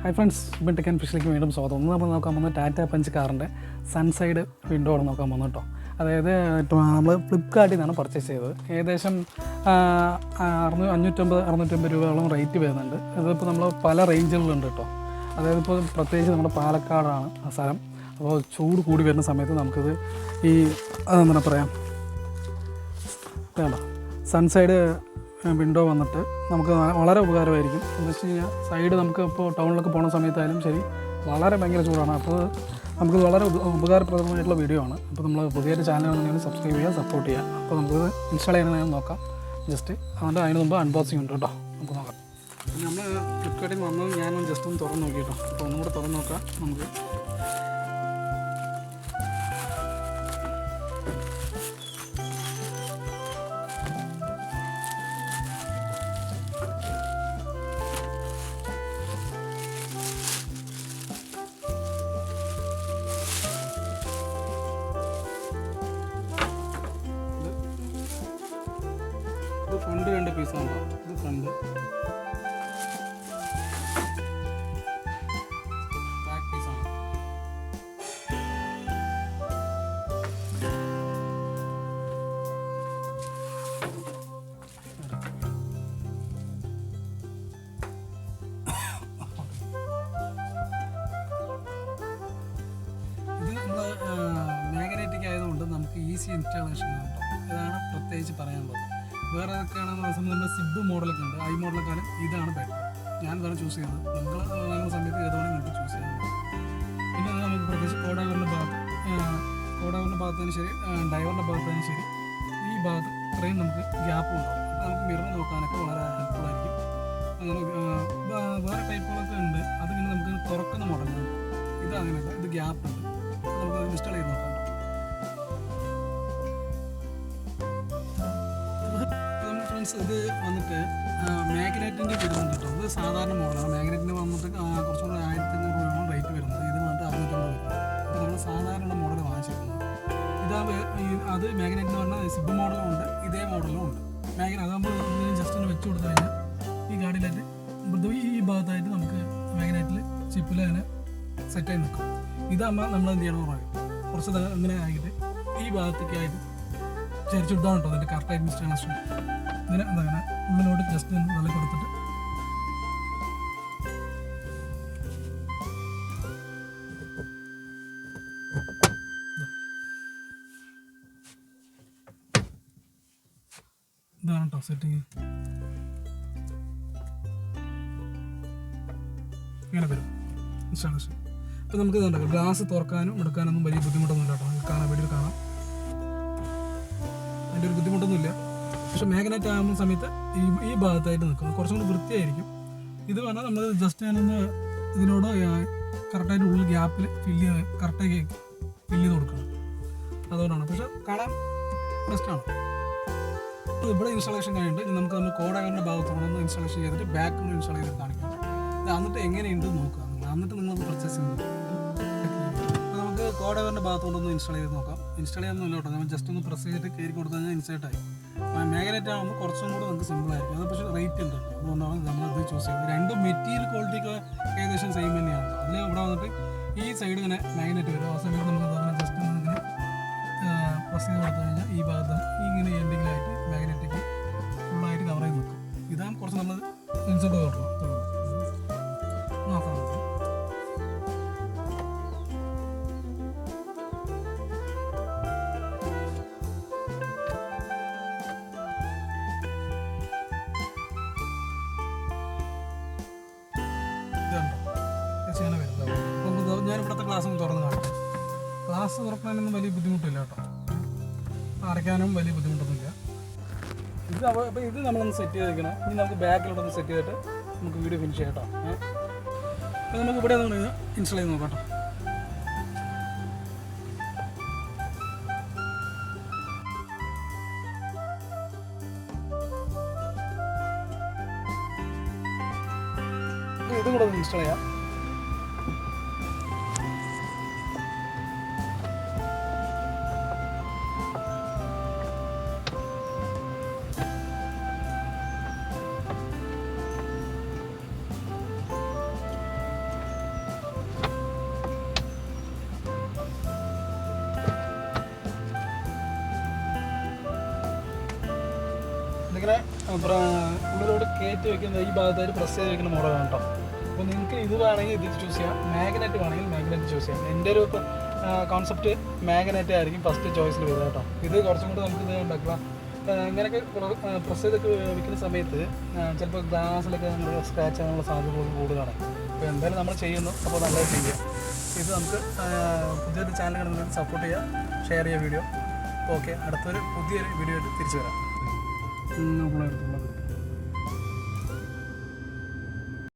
Hi friends, ഇപ്പം tech and ഫിഷിലേക്ക് വീണ്ടും സ്വാഗതം. ഒന്ന് നമ്മൾ നോക്കാൻ പോകുന്നത് ടാറ്റ പഞ്ച് കാറിൻ്റെ സൺസൈഡ് വിൻഡോ ആണ് നോക്കാൻ പോകുന്നത് കേട്ടോ. അതായത് നമ്മൾ ഫ്ലിപ്കാർട്ടിൽ നിന്നാണ് പർച്ചേസ് ചെയ്തത്. ഏകദേശം 550-650 രൂപയോളം റേറ്റ് വരുന്നുണ്ട്. ഇതിപ്പോൾ നമ്മൾ പല റേഞ്ചുകളിലുണ്ട് കേട്ടോ. അതായത് ഇപ്പോൾ പ്രത്യേകിച്ച് നമ്മുടെ പാലക്കാടാണ് ആ സ്ഥലം. അപ്പോൾ ചൂട് കൂടി വരുന്ന സമയത്ത് നമുക്കിത് ഈ എന്താ പറയുക വേണ്ട സൺസൈഡ് വിൻഡോ വന്നിട്ട് നമുക്ക് വളരെ ഉപകാരമായിരിക്കും. എന്ന് വെച്ച് കഴിഞ്ഞാൽ സൈഡ് നമുക്ക് ഇപ്പോൾ ടൗണിലൊക്കെ പോകുന്ന സമയത്തായാലും ശരി വളരെ ഭയങ്കര ചൂടാണ്. അപ്പോൾ നമുക്ക് വളരെ ഉപകാരപ്രദമായിട്ടുള്ള വീഡിയോ ആണ്. അപ്പോൾ നമ്മൾ പുതിയൊരു ചാനലാണെന്നുണ്ടെങ്കിൽ സബ്സ്ക്രൈബ് ചെയ്യുക, സപ്പോർട്ട് ചെയ്യുക. അപ്പോൾ നമുക്ക് ഇൻസ്റ്റാൾ ചെയ്യണമെന്ന് നോക്കാം. ജസ്റ്റ് അതുകൊണ്ട് അതിന് മുമ്പ് അൺബോക്സിങ് ഉണ്ട് കേട്ടോ. നമുക്ക് നോക്കാം. നമ്മൾ ഫ്ലിപ്കാർട്ടിൽ വന്നത് ഞാൻ ജസ്റ്റ് ഒന്ന് തുറന്ന് നോക്കി കേട്ടോ. അപ്പോൾ ഒന്നും കൂടെ തുറന്ന് നോക്കാം. നമുക്ക് ഫ്രണ്ട് 2 പീസാണ്. ഇത് ഫ്രണ്ട്, ബാക്ക് പീസാണ്. ഇത് നമ്മൾ മാഗ്നറ്റിക് ആയതുകൊണ്ട് നമുക്ക് ഈസി ഇൻസ്റ്റാളേഷൻ ആണ് കേട്ടോ. ഇതാണ് പ്രത്യേകിച്ച് പറയാനുള്ളത്. വേറെ ഏതൊക്കെയാണെന്ന് വെച്ചാൽ നമ്മുടെ സിബ് മോഡലൊക്കെ ഉണ്ട്. ഐ മോഡലൊക്കെ ഇതാണ് ബെറ്റർ. ഞാനിതാണ് ചൂസ് ചെയ്യുന്നത്. നിങ്ങൾ വാങ്ങുന്ന സമയത്ത് ഏതാണ് നിങ്ങൾക്ക് ചൂസ് ചെയ്യുന്നത്. പിന്നെ നമുക്ക് പ്രത്യേകിച്ച് കോഡൈവറിൻ്റെ ഭാഗത്തായാലും ശരി, ഡൈവറിൻ്റെ ഭാഗത്തായാലും ശരി, ഈ ഭാഗത്ത് ഇത്രയും നമുക്ക് ഗ്യാപ്പ് ഉണ്ടാവും. അപ്പോൾ നമുക്ക് മിറർ നോക്കാനൊക്കെ വളരെ ഹെൽപ്ഫുള്ളായിരിക്കും. അങ്ങനെ വേറെ ടൈപ്പുകളൊക്കെ ഉണ്ട്. അതിങ്ങനെ നമുക്ക് തുറക്കുന്ന മോഡലാണ്. ഇത് അങ്ങനെയല്ല, ഇത് ഗ്യാപ്പ് ഉണ്ട്. നമുക്ക് ഇൻസ്റ്റാൾ ചെയ്ത് നോക്കാം. ഇത് വന്നിട്ട് മാഗ്നറ്റിൻ്റെ വരുന്നുണ്ട് കേട്ടോ. ഇത് സാധാരണ മോഡലാണ്. മാഗ്നറ്റിന് വന്നിട്ട് കുറച്ചുകൂടെ 1500 രൂപയാണ് റേറ്റ് വരുന്നത്. ഇത് വന്നിട്ട് 650 രൂപ. അപ്പോൾ നമ്മൾ സാധാരണ മോഡൽ വാങ്ങിച്ചിരുന്നത് അത് മാഗ്നറ്റിന് പറഞ്ഞാൽ സിബ് മോഡലും ഉണ്ട്, ഇതേ മോഡലും ഉണ്ട്. അതാകുമ്പോൾ ജസ്റ്റ് ഒന്ന് വെച്ച് കൊടുത്തു കഴിഞ്ഞാൽ ഈ ഗാഡിയിലായിട്ട് ഈ ഭാഗത്തായിട്ട് നമുക്ക് മാഗ്നറ്റിൽ ചിപ്പിൽ അങ്ങനെ സെറ്റായി നിൽക്കും. ഇതാകുമ്പോൾ നമ്മൾ എന്ത് ചെയ്യണമെന്ന് പറയും, കുറച്ച് ഇങ്ങനെ ആയിട്ട് ഈ ഭാഗത്തേക്കായിട്ട് ചരിച്ചെടുത്താണ് കേട്ടോ. അതിൻ്റെ കറക്റ്റായിട്ട് ഇൻസ്റ്റാളേഷൻ ഇങ്ങനെ എന്താണ് ഉള്ളിലോട്ട് ജസ്റ്റ് നല്ല കൊടുത്തിട്ട് ഇതാണ് കേട്ടോ സെറ്റിങ്. ഇങ്ങനെ വരും ഇൻസ്റ്റാളേഷൻ. അപ്പോൾ നമുക്ക് ഇതുണ്ടല്ലോ ഗ്ലാസ് തുറക്കാനും എടുക്കാനൊന്നും വലിയ ബുദ്ധിമുട്ടൊന്നുമില്ല കേട്ടോ. കാണാൻ വീഡിയോ കാണാം, അതിൻ്റെ ഒരു ബുദ്ധിമുട്ടൊന്നുമില്ല. പക്ഷേ മാഗ്നറ്റ് ആകുന്ന സമയത്ത് ഈ ഭാഗത്തായിട്ട് നിൽക്കും, കുറച്ചും കൂടി വൃത്തിയായിരിക്കും. ഇത് പറഞ്ഞാൽ നമ്മൾ ജസ്റ്റ് ഞാനൊന്ന് ഇതിനോട് കറക്റ്റായിട്ട് ഉള്ളിൽ ഗ്യാപ്പിൽ കറക്റ്റായി ഫില്ല് ചെയ്ത് കൊടുക്കണം. അതുകൊണ്ടാണ്. പക്ഷേ കാണാൻ ബെസ്റ്റാണ്. ഇവിടെ ഇൻസ്റ്റാളേഷൻ കഴിഞ്ഞിട്ട് നമുക്ക് നമ്മൾ കോഡൈവറിൻ്റെ ഭാഗത്തോടെ ഇൻസ്റ്റാളേഷൻ ചെയ്തിട്ട് ബാക്കിൽ ഇൻസ്റ്റാൾ ചെയ്തിട്ട് കാണിക്കാം. ഇത് എന്നിട്ട് എങ്ങനെയുണ്ട് നോക്കുക. എന്നിട്ട് നിങ്ങൾ പർച്ചേസ് ചെയ്യുന്നത്. അപ്പോൾ നമുക്ക് കോഡൈവറിൻ്റെ ഭാഗത്തോടൊന്ന് ഇൻസ്റ്റാൾ ചെയ്ത് നോക്കാം. ഇൻസ്റ്റാൾ ചെയ്യാനൊന്നുമില്ല കേട്ടോ. നമ്മൾ ജസ്റ്റ് ഒന്ന് പ്രസ് ചെയ്തിട്ട് കയറി കൊടുത്തു കഴിഞ്ഞാൽ ഇൻസേർട്ടായി. മാഗ്നറ്റ് ആകുമ്പോൾ കുറച്ചും കൂടെ നമുക്ക് സിമ്പിളായിരിക്കും. അത് പക്ഷേ റേറ്റ് ഉണ്ട്. അതുകൊണ്ടാണ് നമ്മൾ ഇത് ചൂസ് ചെയ്യുന്നത്. രണ്ട് മെറ്റീരിയൽ ക്വാളിറ്റിക്ക് ഏകദേശം സെയിം തന്നെയാണ്. അതിൽ ഇവിടെ വന്നിട്ട് ഈ സൈഡ് ഇങ്ങനെ മാഗ്നറ്റ് വരും. ആ സമയത്ത് നമുക്ക് അങ്ങനെ ജസ്റ്റ് ഇങ്ങനെ പ്രസ് ചെയ്ത് കൊടുത്തു കഴിഞ്ഞാൽ ഈ ഭാഗത്ത് ഇങ്ങനെ എന്തെങ്കിലുമായിട്ട് മാഗ്നറ്റിക്ക് ഫുള്ളായിട്ട് കവർ ചെയ്ത് നിൽക്കും. ഇതാണ് കുറച്ച് നമ്മൾ ഇൻസേർട്ട് കൊടുക്കണം. നോക്കാം. ഞാൻ ഇവിടുത്തെ ക്ലാസ് ഒന്ന് തുറന്ന് കാണട്ടെ. ക്ലാസ് തുറക്കാനൊന്നും വലിയ ബുദ്ധിമുട്ടില്ല കേട്ടോ. അടയ്ക്കാനും വലിയ ബുദ്ധിമുട്ടൊന്നുമില്ല. അപ്പോൾ ഇത് നമ്മളൊന്ന് സെറ്റ് ചെയ്തിരിക്കണം. ഇനി നമുക്ക് ബാക്കിലോട്ടൊന്ന് സെറ്റ് ചെയ്തിട്ട് നമുക്ക് വീഡിയോ ഫിനിഷ് ചെയ്യാം കേട്ടോ. അപ്പോൾ നമുക്ക് ഇവിടെ ഒന്ന് ഇൻസ്റ്റാൾ ചെയ്ത് നോക്കാം കേട്ടോ. ഇതും കൂടെ ഒന്ന് ഇൻസ്റ്റാൾ ചെയ്യാം. ഉള്ളിലോട്ട് കയറ്റി വെക്കുന്ന ഈ ഭാഗത്തായിട്ട് പ്രസ് ചെയ്ത് വെക്കുന്ന മോഡലാണ് കേട്ടോ. അപ്പോൾ നിങ്ങൾക്ക് ഇത് വേണമെങ്കിൽ ഇത് ചൂസ് ചെയ്യാം, മാഗ്നറ്റ് വേണമെങ്കിൽ മാഗ്നറ്റ് ചൂസ് ചെയ്യാം. എൻ്റെ ഒരു കോൺസെപ്റ്റ് മാഗ്നറ്റ് ആയിരിക്കും ഫസ്റ്റ് ചോയ്സിൽ വരിക കേട്ടോ. ഇത് കുറച്ചും കൂടി നമുക്ക് ഇത് ഉണ്ടാക്കുക. ഇങ്ങനെയൊക്കെ പ്രസ് ചെയ്തൊക്കെ വെക്കുന്ന സമയത്ത് ചിലപ്പോൾ ഗ്ലാസ്സിലൊക്കെ നമ്മൾ സ്ക്രാച്ച് ആകാനുള്ള സാധ്യത കൂടുതലാണ്. അപ്പോൾ എന്തായാലും നമ്മൾ ചെയ്യുന്നു, അപ്പോൾ നല്ലത് ചെയ്യുക. ഇത് നമുക്ക് പുതിയൊരു ചാനൽ കാണുന്നതിന് സപ്പോർട്ട് ചെയ്യുക, ഷെയർ ചെയ്യുക വീഡിയോ. ഓക്കെ, അടുത്തൊരു പുതിയൊരു വീഡിയോ ആയിട്ട് തിരിച്ചു വരാം.